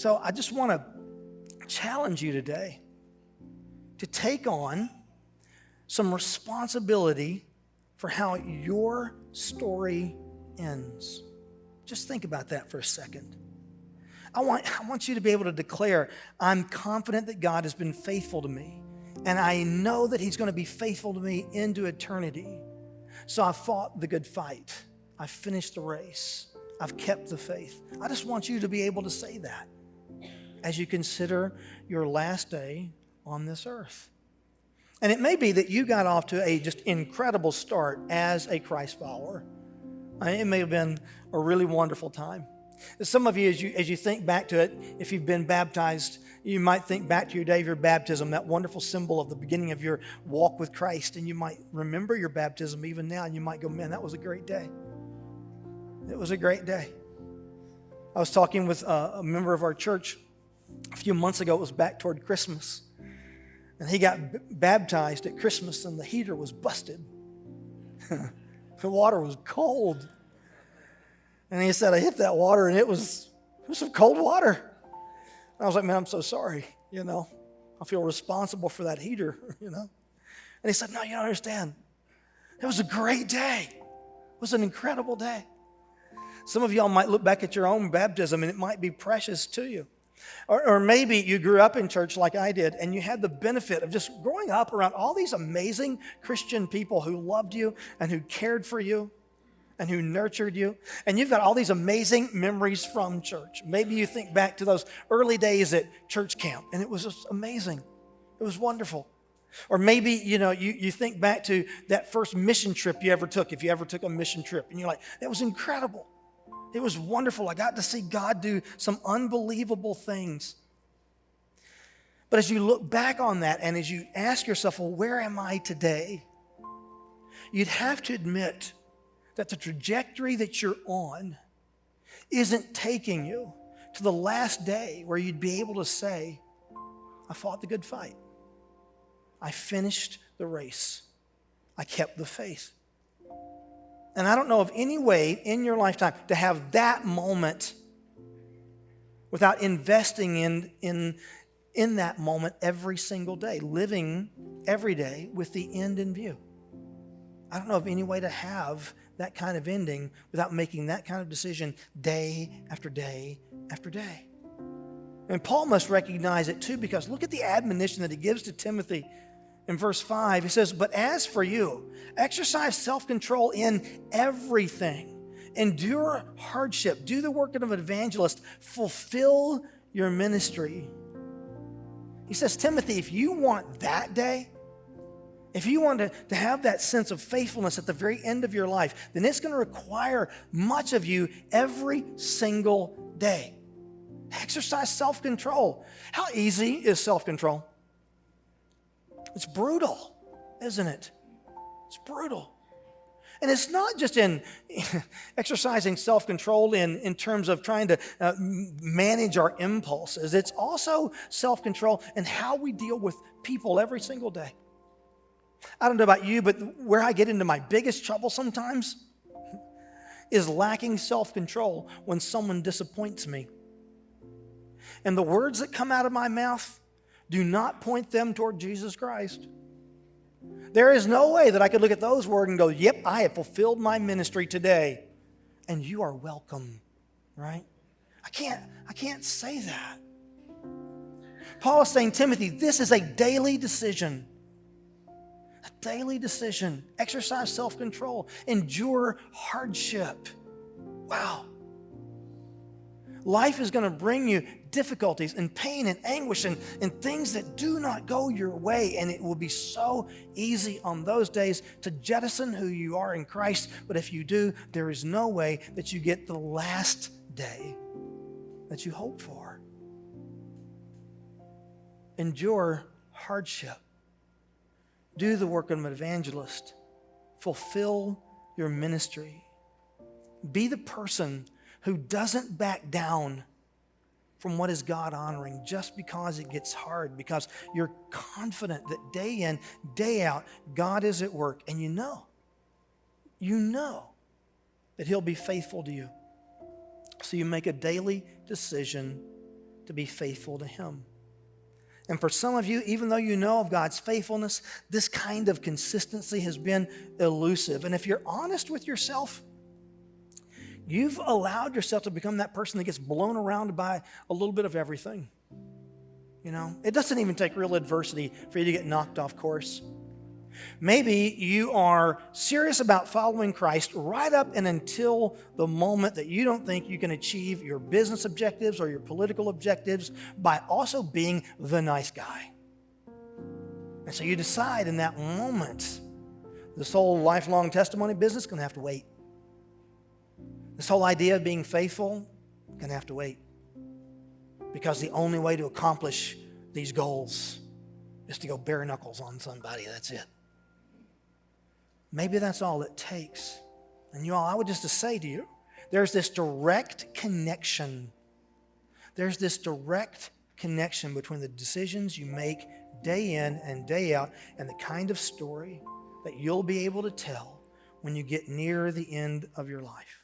So I just want to challenge you today to take on some responsibility for how your story ends. Just think about that for a second. I want you to be able to declare, I'm confident that God has been faithful to me, and I know that he's going to be faithful to me into eternity. So I fought the good fight. I finished the race. I've kept the faith. I just want you to be able to say that as you consider your last day on this earth. And it may be that you got off to a just incredible start as a Christ follower. It may have been a really wonderful time. Some of you, as you think back to it, if you've been baptized, you might think back to your day of your baptism, that wonderful symbol of the beginning of your walk with Christ, and you might remember your baptism even now, and you might go, man, that was a great day. It was a great day. I was talking with a member of our church a few months ago. It was back toward Christmas, and he got baptized at Christmas, and the heater was busted. The water was cold. And he said, I hit that water, and it was some cold water. And I was like, man, I'm so sorry, I feel responsible for that heater, And he said, no, you don't understand. It was a great day. It was an incredible day. Some of y'all might look back at your own baptism, and it might be precious to you. Or maybe you grew up in church like I did, and you had the benefit of just growing up around all these amazing Christian people who loved you and who cared for you and who nurtured you. And you've got all these amazing memories from church. Maybe you think back to those early days at church camp, and it was just amazing. It was wonderful. Or maybe, you think back to that first mission trip you ever took, if you ever took a mission trip, and you're like, that was incredible. It was wonderful. I got to see God do some unbelievable things. But as you look back on that, and as you ask yourself, well, where am I today? You'd have to admit that the trajectory that you're on isn't taking you to the last day where you'd be able to say, I fought the good fight. I finished the race. I kept the faith. And I don't know of any way in your lifetime to have that moment without investing in that moment every single day, living every day with the end in view. I don't know of any way to have that kind of ending without making that kind of decision day after day after day. And Paul must recognize it too, because look at the admonition that he gives to Timothy in verse 5. He says, but as for you, exercise self-control in everything. Endure hardship. Do the work of an evangelist. Fulfill your ministry. He says, Timothy, if you want that day, if you want to have that sense of faithfulness at the very end of your life, then it's going to require much of you every single day. Exercise self-control. How easy is self-control? It's brutal, isn't it? It's brutal. And it's not just in exercising self-control in terms of trying to manage our impulses. It's also self-control in how we deal with people every single day. I don't know about you, but where I get into my biggest trouble sometimes is lacking self-control when someone disappoints me. And the words that come out of my mouth do not point them toward Jesus Christ. There is no way that I could look at those words and go, yep, I have fulfilled my ministry today, and you are welcome, right? I can't say that. Paul is saying, Timothy, this is a daily decision. A daily decision. Exercise self-control. Endure hardship. Wow. Life is going to bring you difficulties and pain and anguish and things that do not go your way. And it will be so easy on those days to jettison who you are in Christ. But if you do, there is no way that you get the last day that you hope for. Endure hardship. Do the work of an evangelist. Fulfill your ministry. Be the person who doesn't back down from what is God honoring just because it gets hard, because you're confident that day in, day out, God is at work, and you know that He'll be faithful to you. So you make a daily decision to be faithful to him. And for some of you, even though you know of God's faithfulness, this kind of consistency has been elusive. And if you're honest with yourself, you've allowed yourself to become that person that gets blown around by a little bit of everything. It doesn't even take real adversity for you to get knocked off course. Maybe you are serious about following Christ right up and until the moment that you don't think you can achieve your business objectives or your political objectives by also being the nice guy. And so you decide in that moment, this whole lifelong testimony business is going to have to wait. This whole idea of being faithful is going to have to wait. Because the only way to accomplish these goals is to go bare knuckles on somebody. That's it. Maybe that's all it takes. And you all, I would just say to you, there's this direct connection. There's this direct connection between the decisions you make day in and day out and the kind of story that you'll be able to tell when you get near the end of your life.